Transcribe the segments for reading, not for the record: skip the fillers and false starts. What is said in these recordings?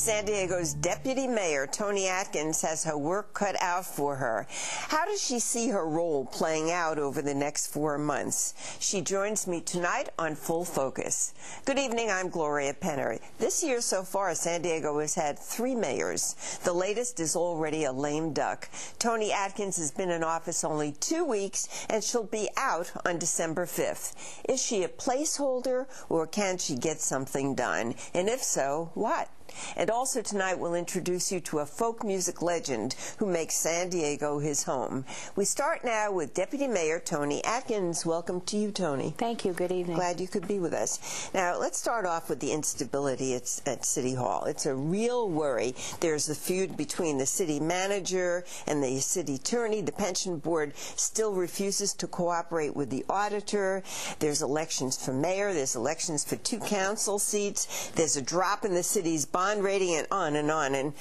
San Diego's Deputy Mayor, Toni Atkins, has her work cut out for her. How does she see her role playing out over the next 4 months? She joins me tonight on Full Focus. Good evening, I'm Gloria Penner. This year so far, San Diego has had 3 mayors. The latest is already a lame duck. Toni Atkins has been in office only 2 weeks, and she'll be out on December 5th. Is she a placeholder, or can she get something done? And if so, what? And also tonight we'll introduce you to a folk music legend who makes San Diego his home. We start now with Deputy Mayor Toni Atkins. Welcome to you, Toni. Thank you. Good evening. Glad you could be with us. Now, let's start off with the instability at City Hall. It's a real worry. There's the feud between the city manager and the city attorney. The pension board still refuses to cooperate with the auditor. There's elections for mayor. There's elections for 2 council seats. There's a drop in the city's bond rating, and on and on. And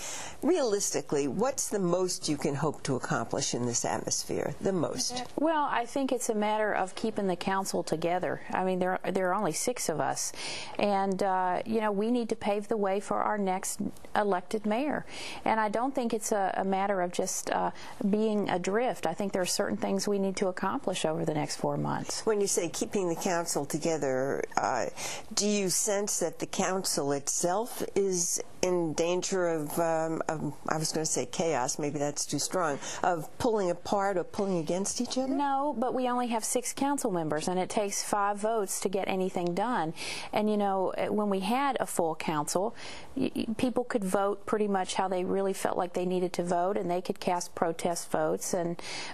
realistically, what's the most you can hope to accomplish in this atmosphere? The most? Well, I think it's a matter of keeping the council together. I mean, there are only 6 of us, and you know, we need to pave the way for our next elected mayor. And I don't think it's a matter of just being adrift. I think there are certain things we need to accomplish over the next 4 months. When you say keeping the council together, do you sense that the council itself is in danger of I was going to say chaos, maybe that's too strong, of pulling apart or pulling against each other? No, but we only have 6 council members, and it takes 5 votes to get anything done. And you know, when we had a full council, people could vote pretty much how they really felt like they needed to vote, and they could cast protest votes.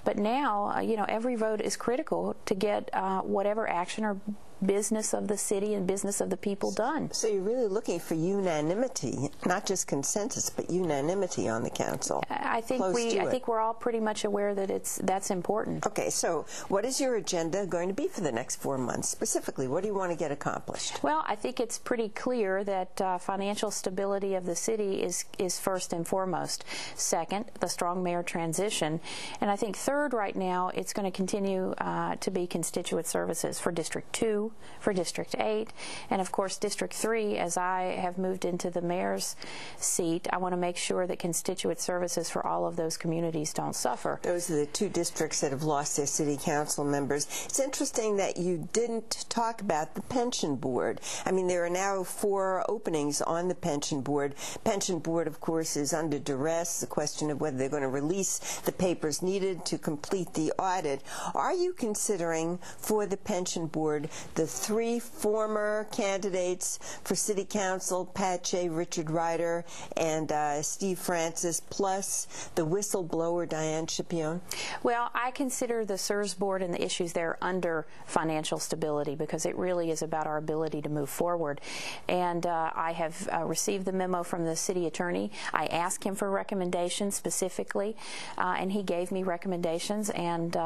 But now, you know, every vote is critical to get whatever action or business of the city and business of the people done. So you're really looking for unanimity, not just consensus, but unanimity on the council. I think we're all pretty much aware that that's important. Okay, so what is your agenda going to be for the next 4 months? Specifically, what do you want to get accomplished? Well, I think it's pretty clear that financial stability of the city is first and foremost. Second, the strong mayor transition. And I think third, right now, it's going to continue to be constituent services for District 2, for District 8, and of course District 3. As I have moved into the mayor's seat, I want to make sure that constituent services for all of those communities don't suffer. Those are the 2 districts that have lost their city council members. It's interesting that you didn't talk about the pension board. I mean, there are now 4 openings on the pension board. Pension board, of course, is under duress. The question of whether they're going to release the papers needed to complete the audit. Are you considering for the pension board the 3 former candidates for city council, Pat Shea, Richard Ryder, and Steve Francis, plus the whistleblower Diane Scipione? Well, I consider the CSRS board and the issues there under financial stability, because it really is about our ability to move forward. And I have received the memo from the city attorney. I asked him for recommendations specifically, and he gave me recommendations, and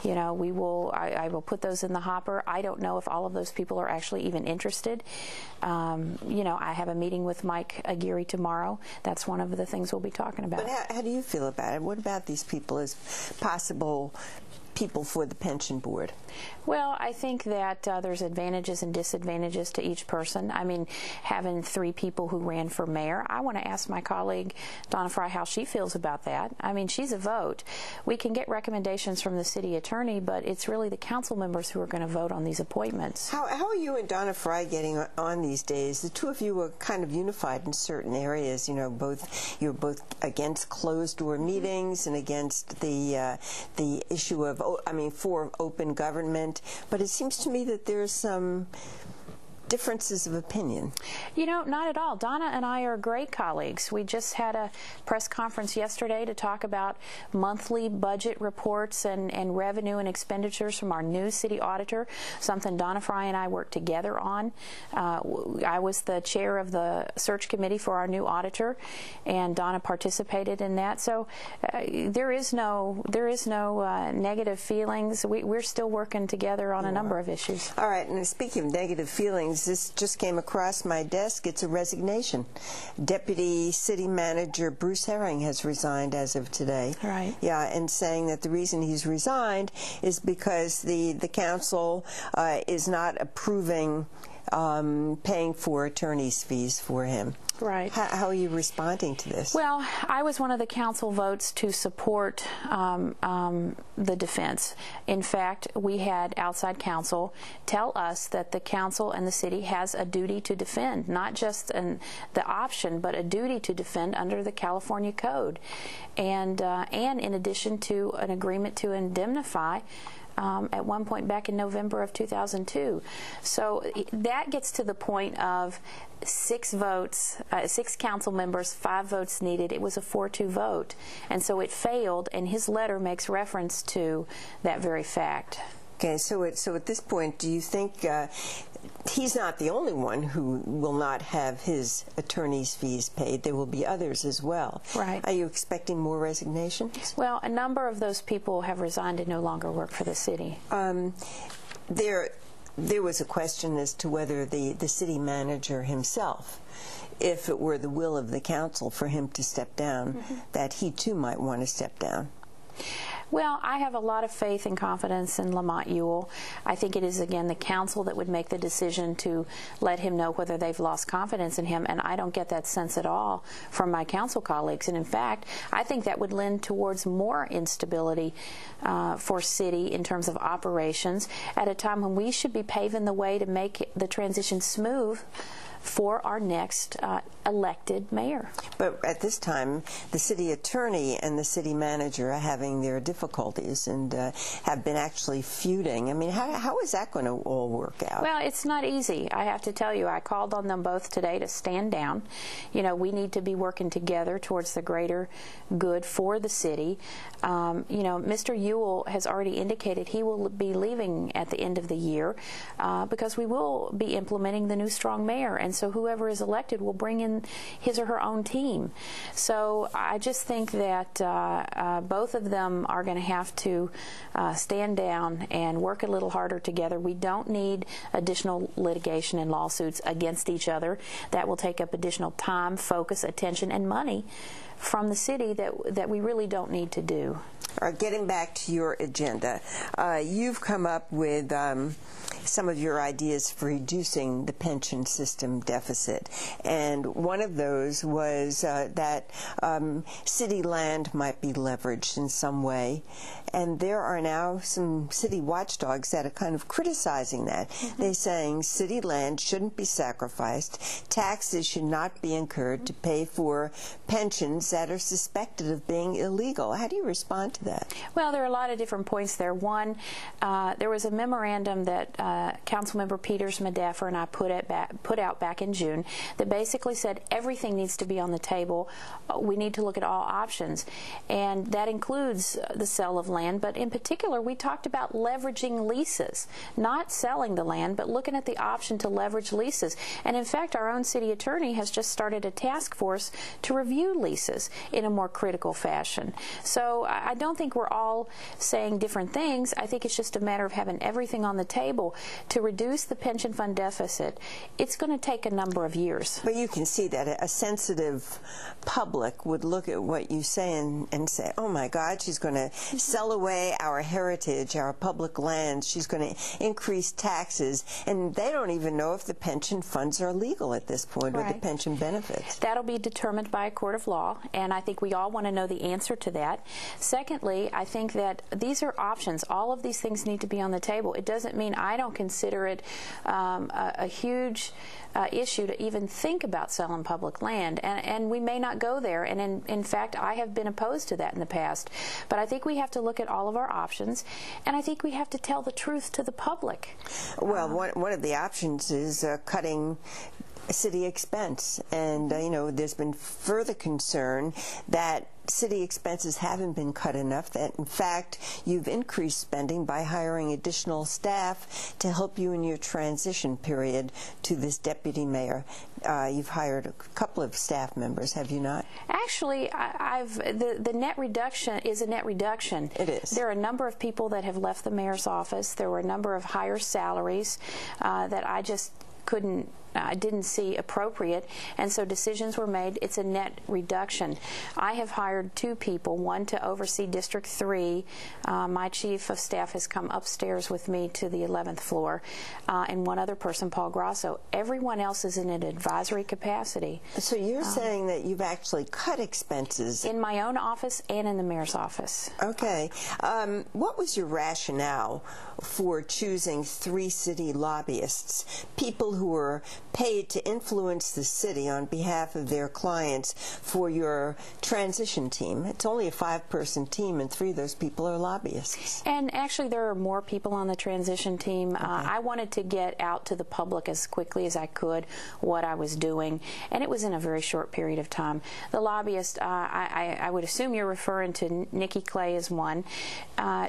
you know, I will put those in the hopper. I don't know if all of those people are actually even interested. You know, I have a meeting with Mike Aguirre tomorrow. That's one of the things we'll be talking about. But how do you feel about it? What about these people as possible people for the pension board? Well, I think that there's advantages and disadvantages to each person. I mean, having 3 people who ran for mayor, I want to ask my colleague Donna Fry how she feels about that. I mean, she's a vote. We can get recommendations from the city attorney, but it's really the council members who are going to vote on these appointments. How are you and Donna Fry getting on these days? The 2 of you are kind of unified in certain areas. You know, you're both against closed-door meetings and against the issue of, I mean, for open government. But it seems to me that there's some differences of opinion. You know, not at all. Donna and I are great colleagues. We just had a press conference yesterday to talk about monthly budget reports and revenue and expenditures from our new city auditor, something Donna Fry and I worked together on. I was the chair of the search committee for our new auditor, and Donna participated in that. So there is no negative feelings. We're still working together on a number of issues. All right, and speaking of negative feelings, this just came across my desk. It's a resignation. Deputy City Manager Bruce Herring has resigned as of today. Right. Yeah, and saying that the reason he's resigned is because the council is not approving paying for attorney's fees for him. Right. How are you responding to this? Well, I was one of the council votes to support the defense. In fact, we had outside counsel tell us that the council and the city has a duty to defend, not just the option, but a duty to defend under the California Code, and in addition to an agreement to indemnify. At one point back in November of 2002. So that gets to the point of 6 votes, 6 council members, 5 votes needed. It was a 4-2 vote. And so it failed, and his letter makes reference to that very fact. Okay, so at this point, do you think he's not the only one who will not have his attorney's fees paid? There will be others as well. Right. Are you expecting more resignations? Well, a number of those people have resigned and no longer work for the city. There was a question as to whether the city manager himself, if it were the will of the council for him to step down, that he too might want to step down. Well, I have a lot of faith and confidence in Lamont Ewell. I think it is, again, the council that would make the decision to let him know whether they've lost confidence in him, and I don't get that sense at all from my council colleagues. And in fact, I think that would lend towards more instability for city in terms of operations at a time when we should be paving the way to make the transition smooth for our next elected mayor. But at this time, the city attorney and the city manager are having their difficulties and have been actually feuding. I mean, how is that going to all work out? Well, it's not easy. I have to tell you, I called on them both today to stand down. You know, we need to be working together towards the greater good for the city. You know, Mr. Ewell has already indicated he will be leaving at the end of the year because we will be implementing the new strong mayor, and so whoever is elected will bring in his or her own team. So I just think that both of them are going to have to stand down and work a little harder together. We don't need additional litigation and lawsuits against each other. That will take up additional time, focus, attention, and money from the city that we really don't need to do. All right, getting back to your agenda, you've come up with some of your ideas for reducing the pension system deficit, and one of those was that city land might be leveraged in some way, and there are now some city watchdogs that are kind of criticizing that. They're saying city land shouldn't be sacrificed, taxes should not be incurred to pay for pensions that are suspected of being illegal. How do you respond to that? Well, there are a lot of different points there. One, there was a memorandum that Councilmember Peters, Medaffer, and I put out back in June that basically said everything needs to be on the table. We need to look at all options, and that includes the sale of land, but in particular we talked about leveraging leases, not selling the land, but looking at the option to leverage leases. And in fact, our own city attorney has just started a task force to review leases in a more critical fashion. So I don't think we're all saying different things. I think it's just a matter of having everything on the table to reduce the pension fund deficit. It's going to take a number of years. But you can see that a sensitive public would look at what you say and say, oh my God, she's going to sell away our heritage, our public lands, she's going to increase taxes, and they don't even know if the pension funds are legal at this point, or the pension benefits. That'll be determined by a court of law, and I think we all want to know the answer to that. Secondly, I think that these are options. All of these things need to be on the table. It doesn't mean I don't consider it a huge issue to even think about selling public land, and we may not go there, and in fact I have been opposed to that in the past, but I think we have to look at all of our options, and I think we have to tell the truth to the public. Well, one of the options is cutting city expense, and you know, there's been further concern that city expenses haven't been cut enough, that in fact you've increased spending by hiring additional staff to help you in your transition period to this deputy mayor. You've hired a couple of staff members, have you not? Actually, the net reduction is a net reduction. It is. There are a number of people that have left the mayor's office. There were a number of higher salaries that I just couldn't didn't see appropriate, and so decisions were made. It's a net reduction. I have hired 2 people, one to oversee District 3. My chief of staff has come upstairs with me to the 11th floor, and one other person, Paul Grasso. Everyone else is in an advisory capacity. So you're saying that you've actually cut expenses? In my own office and in the mayor's office. Okay. What was your rationale for choosing 3 city lobbyists, people who were paid to influence the city on behalf of their clients, for your transition team? It's only a 5-person team, and 3 of those people are lobbyists. And actually, there are more people on the transition team. Okay. I wanted to get out to the public as quickly as I could what I was doing, and it was in a very short period of time. The lobbyist, I would assume you're referring to Nikki Clay as one.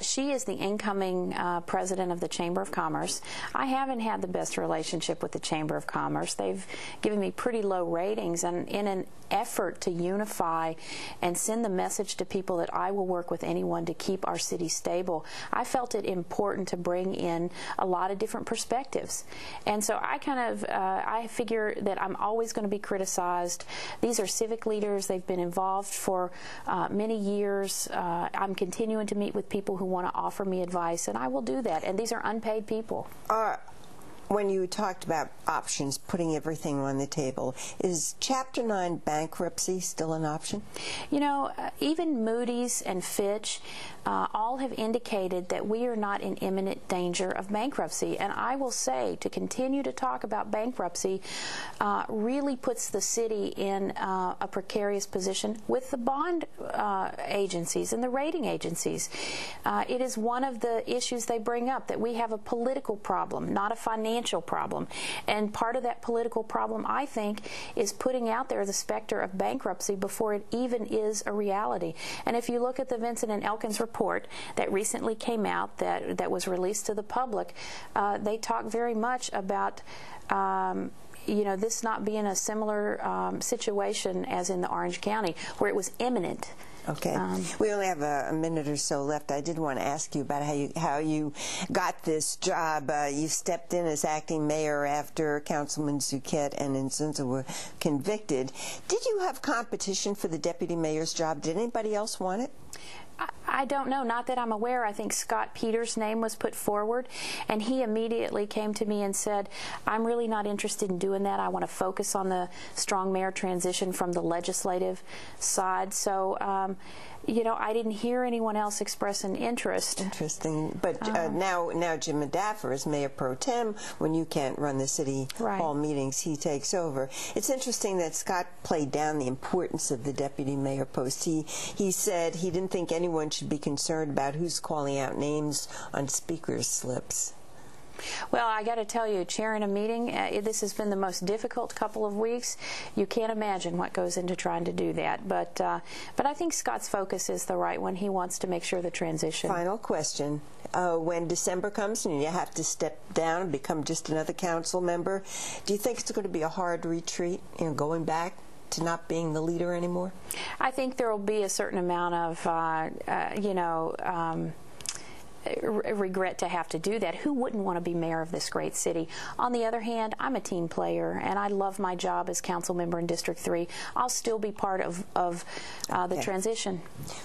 She is the incoming president of the Chamber of Commerce. I haven't had the best relationship with the Chamber of Commerce. They've given me pretty low ratings, and in an effort to unify and send the message to people that I will work with anyone to keep our city stable, I felt it important to bring in a lot of different perspectives. And so I figure that I'm always going to be criticized. These are civic leaders. They've been involved for many years. I'm continuing to meet with people who want to offer me advice, and I will do that. And these are unpaid people. When you talked about options, putting everything on the table, is Chapter 9 bankruptcy still an option? You know, even Moody's and Fitch all have indicated that we are not in imminent danger of bankruptcy. And I will say, to continue to talk about bankruptcy really puts the city in a precarious position with the bond agencies and the rating agencies. It is one of the issues they bring up, that we have a political problem, not a financial problem. And part of that political problem, I think, is putting out there the specter of bankruptcy before it even is a reality. And if you look at the Vincent and Elkins report that recently came out, that was released to the public, they talk very much about you know, this not being a similar situation as in the Orange County, where it was imminent. Okay. We only have a minute or so left. I did want to ask you about how you got this job. You stepped in as acting mayor after Councilman Zucchett and Nzunza were convicted. Did you have competition for the deputy mayor's job? Did anybody else want it? I don't know, not that I'm aware. I think Scott Peters' name was put forward, and he immediately came to me and said, I'm really not interested in doing that. I want to focus on the strong mayor transition from the legislative side. So, you know, I didn't hear anyone else express an interest. Interesting. But now Jim Madaffer is mayor pro tem. When you can't run the city hall meetings, he takes over. It's interesting that Scott played down the importance of the deputy mayor post. He said he didn't think anyone should be concerned about who's calling out names on speakers' slips. Well, I got to tell you, chairing a meeting, this has been the most difficult couple of weeks. You can't imagine what goes into trying to do that. But I think Scott's focus is the right one. He wants to make sure the transition. Final question. When December comes and you have to step down and become just another council member, do you think it's going to be a hard retreat, you know, going back to not being the leader anymore? I think there will be a certain amount of, you know, regret to have to do that. Who wouldn't want to be mayor of this great city? On the other hand, I'm a team player, and I love my job as council member in District 3. I'll still be part of the transition.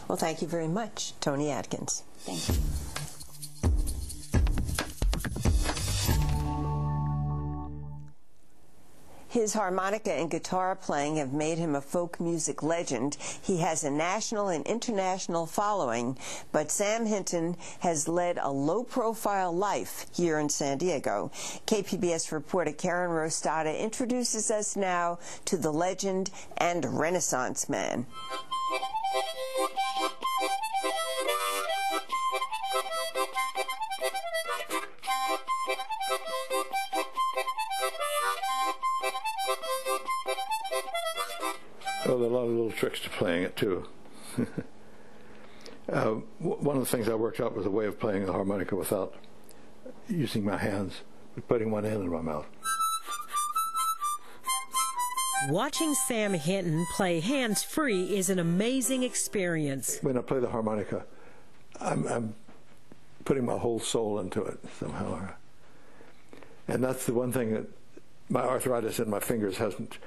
Well, thank you very much, Toni Atkins. Thank you. His harmonica and guitar playing have made him a folk music legend. He has a national and international following, but Sam Hinton has led a low-profile life here in San Diego. KPBS reporter Karen Rostodha introduces us now to the legend and Renaissance man. Well, there are a lot of little tricks to playing it, too. One of the things I worked out was a way of playing the harmonica without using my hands, putting one hand in my mouth. Watching Sam Hinton play hands-free is an amazing experience. When I play the harmonica, I'm putting my whole soul into it somehow. And that's the one thing that my arthritis in my fingers hasn't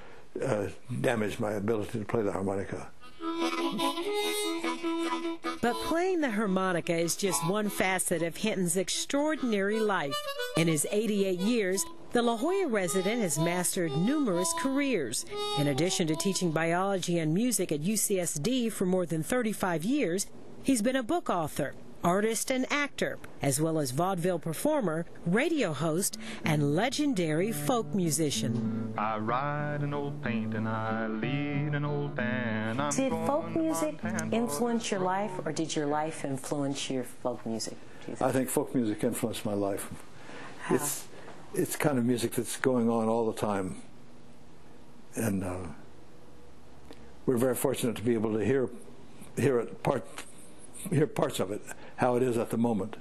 damaged my ability to play the harmonica. But playing the harmonica is just one facet of Hinton's extraordinary life. In his 88 years, the La Jolla resident has mastered numerous careers. In addition to teaching biology and music at UCSD for more than 35 years, he's been a book author, artist and actor, as well as vaudeville performer, radio host, and legendary folk musician. I ride an old paint and I lead an old band. Did folk music influence your life, or did your life influence your folk music? I think folk music influenced my life. How? It's kind of music that's going on all the time, and we're very fortunate to be able to hear parts of it, how it is at the moment.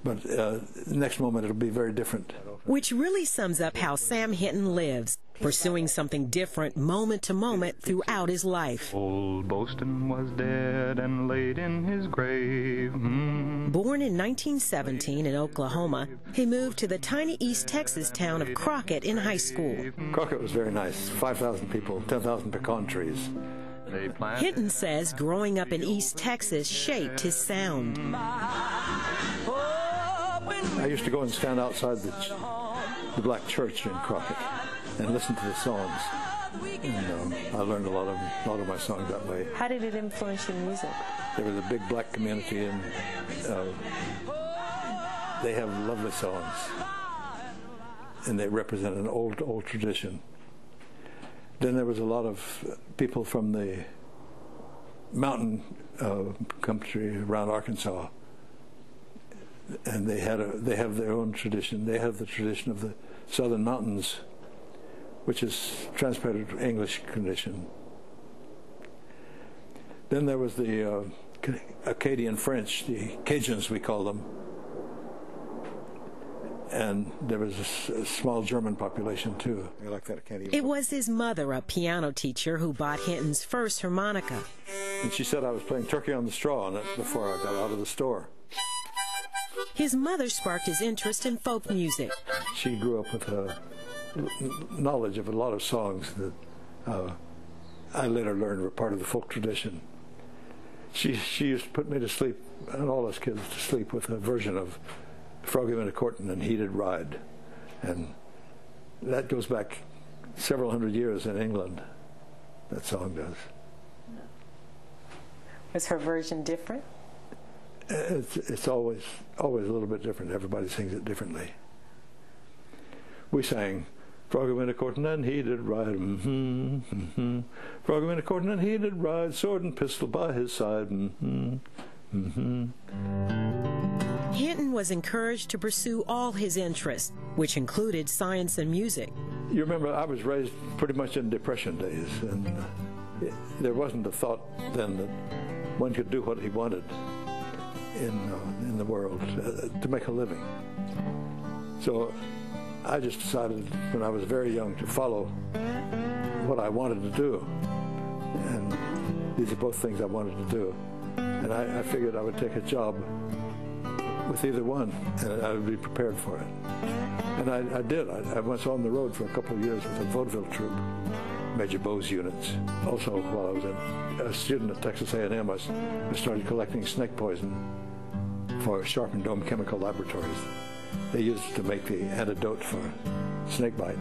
But the next moment it'll be very different. Which really sums up how Sam Hinton lives, pursuing something different moment to moment throughout his life. Old Boston was dead and laid in his grave. Born in 1917 in Oklahoma, he moved to the tiny East Texas town of Crockett in high school. Crockett was very nice, 5,000 people, 10,000 pecan trees. Hinton says growing up in East Texas shaped his sound. I used to go and stand outside the black church in Crockett and listen to the songs. And I learned a lot of my songs that way. How did it influence your music? There was a big black community, and they have lovely songs, and they represent an old tradition. Then there was a lot of people from the mountain country around Arkansas, and they have their own tradition. They have the tradition of the Southern Mountains, which is transplanted to English tradition. Then there was the Acadian French, the Cajuns we call them, and there was a small German population too. I like that Acadian. It was his mother, a piano teacher, who bought Hinton's first harmonica. And she said I was playing Turkey on the Straw on it before I got out of the store. His mother sparked his interest in folk music. She grew up with a knowledge of a lot of songs that I later learned were part of the folk tradition. She used to put me to sleep, and all us kids to sleep, with a version of Froggy Went A-Courtin' and Heated Ride. And that goes back several hundred years in England, that song does. Was her version different? It's always a little bit different. Everybody sings it differently. We sang Froggy Went A-Courtin' and he did ride, Froggy Went A-Courtin' and he did ride, sword and pistol by his side, Hinton was encouraged to pursue all his interests, which included science and music. You remember, I was raised pretty much in Depression days, and there wasn't a thought then that one could do what he wanted in the world to make a living. So I just decided when I was very young to follow what I wanted to do, and these are both things I wanted to do. And I figured I would take a job with either one, and I would be prepared for it. And I did. I was on the road for a couple of years with a vaudeville troupe, Major Bowes units. Also, while I was a student at Texas A&M, I started collecting snake poison for Sharp and Dome Chemical Laboratories. They used it to make the antidote for snake bite.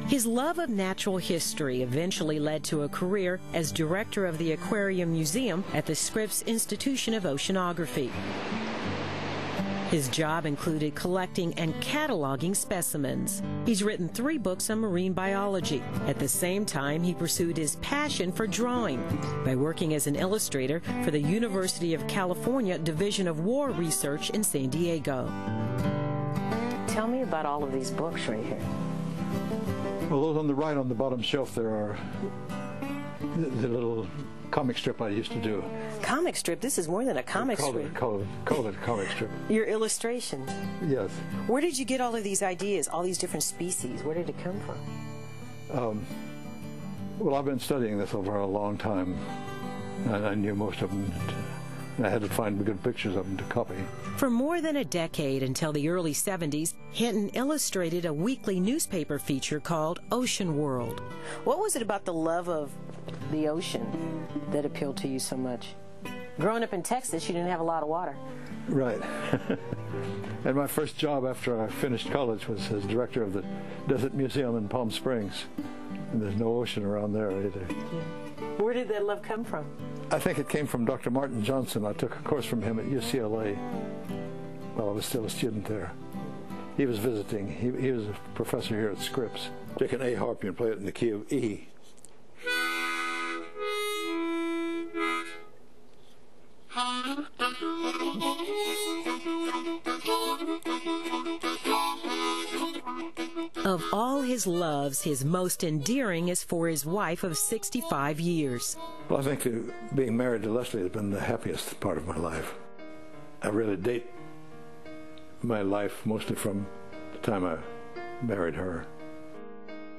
His love of natural history eventually led to a career as director of the Aquarium Museum at the Scripps Institution of Oceanography. His job included collecting and cataloging specimens. He's written 3 books on marine biology. At the same time, he pursued his passion for drawing by working as an illustrator for the University of California Division of War Research in San Diego. Tell me about all of these books right here. Well, those on the right on the bottom shelf, there are the little comic strip I used to do. Comic strip? This is more than a comic strip. Call it a comic strip. Your illustrations. Yes. Where did you get all of these ideas, all these different species? Where did it come from? Well, I've been studying this over a long time, and I knew most of them And I had to find good pictures of them to copy. For more than a decade, until the early 70s, Hinton illustrated a weekly newspaper feature called Ocean World. What was it about the love of the ocean that appealed to you so much? Growing up in Texas, you didn't have a lot of water. Right. And my first job after I finished college was as director of the Desert Museum in Palm Springs. And there's no ocean around there either. Where did that love come from? I think it came from Dr. Martin Johnson. I took a course from him at UCLA while I was still a student there. He was visiting. He was a professor here at Scripps. Take an A harp and play it in the key of E. Of all his loves, his most endearing is for his wife of 65 years. Well, I think being married to Leslie has been the happiest part of my life. I really date my life mostly from the time I married her.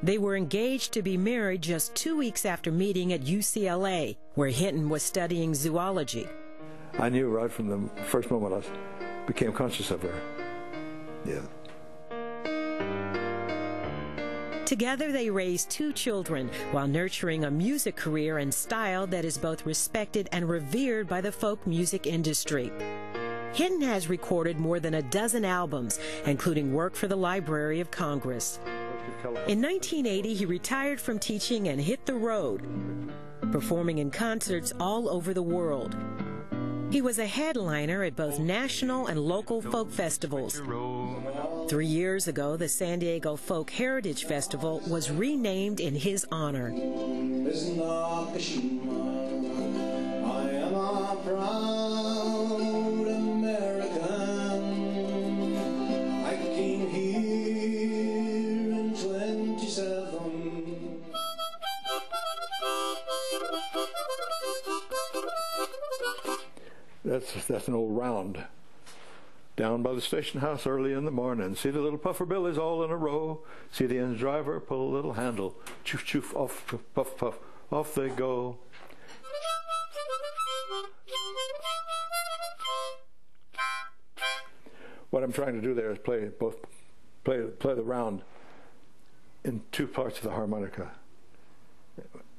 They were engaged to be married just 2 weeks after meeting at UCLA, where Hinton was studying zoology. I knew right from the first moment I became conscious of her. Yeah. Together they raised 2 children while nurturing a music career and style that is both respected and revered by the folk music industry. Hinton has recorded more than a dozen albums, including work for the Library of Congress. In 1980, he retired from teaching and hit the road, performing in concerts all over the world. He was a headliner at both national and local folk festivals. 3 years ago, the San Diego Folk Heritage Festival was renamed in his honor. I am a proud American. I came here in 27. That's an old round. Down by the station house early in the morning, see the little puffer billies all in a row, see the engine driver pull a little handle, choof choof, off, puff puff, off they go. What I'm trying to do there is play the round in 2 parts of the harmonica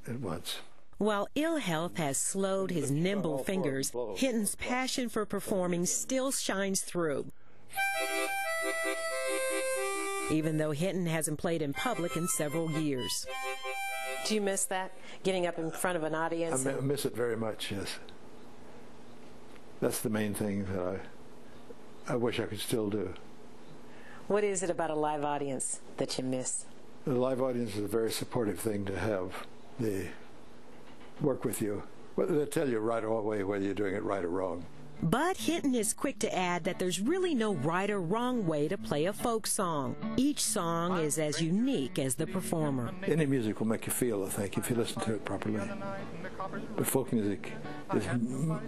at once. While ill health has slowed his nimble fingers, Hinton's passion for performing still shines through. Even though Hinton hasn't played in public in several years. Do you miss that? Getting up in front of an audience? I miss it very much, yes. That's the main thing that I wish I could still do. What is it about a live audience that you miss? The live audience is a very supportive thing to have. They work with you. They'll tell you right away whether you're doing it right or wrong. But Hinton is quick to add that there's really no right or wrong way to play a folk song. Each song is as unique as the performer. Any music will make you feel, I think, if you listen to it properly. But folk music is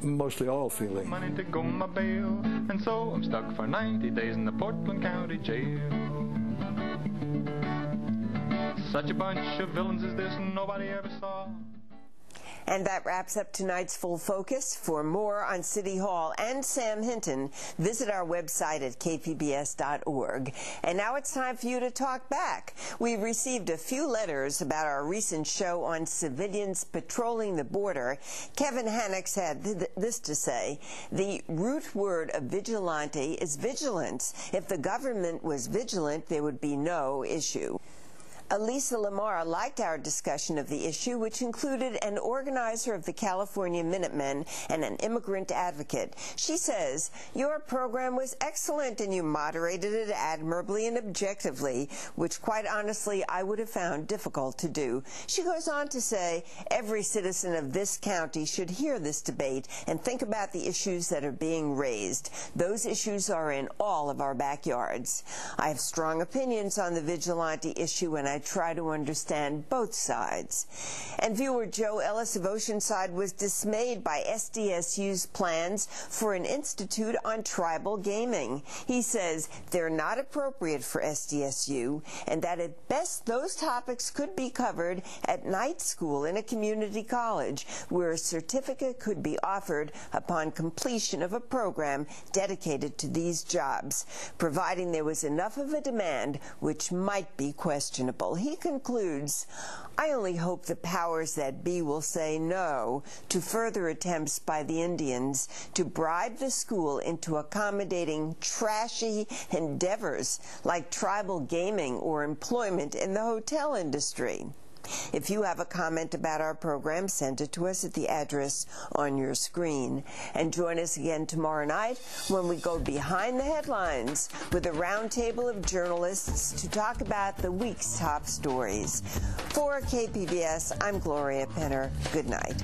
mostly all feeling. Money to go my bail, and so I'm stuck for 90 days in the Portland County Jail. Such a bunch of villains as this nobody ever saw. And that wraps up tonight's Full Focus. For more on City Hall and Sam Hinton, visit our website at kpbs.org. And now it's time for you to talk back. We received a few letters about our recent show on civilians patrolling the border. Kevin Hannix had this to say: the root word of vigilante is vigilance. If the government was vigilant, there would be no issue. Elisa Lamar liked our discussion of the issue, which included an organizer of the California Minutemen and an immigrant advocate. She says, your program was excellent and you moderated it admirably and objectively, which quite honestly I would have found difficult to do. She goes on to say, every citizen of this county should hear this debate and think about the issues that are being raised. Those issues are in all of our backyards. I have strong opinions on the vigilante issue, and I I try to understand both sides. And viewer Joe Ellis of Oceanside was dismayed by SDSU's plans for an institute on tribal gaming. He says they're not appropriate for SDSU, and that at best those topics could be covered at night school in a community college, where a certificate could be offered upon completion of a program dedicated to these jobs, providing there was enough of a demand, which might be questionable. He concludes, I only hope the powers that be will say no to further attempts by the Indians to bribe the school into accommodating trashy endeavors like tribal gaming or employment in the hotel industry. If you have a comment about our program, send it to us at the address on your screen. And join us again tomorrow night when we go behind the headlines with a roundtable of journalists to talk about the week's top stories. For KPBS, I'm Gloria Penner. Good night.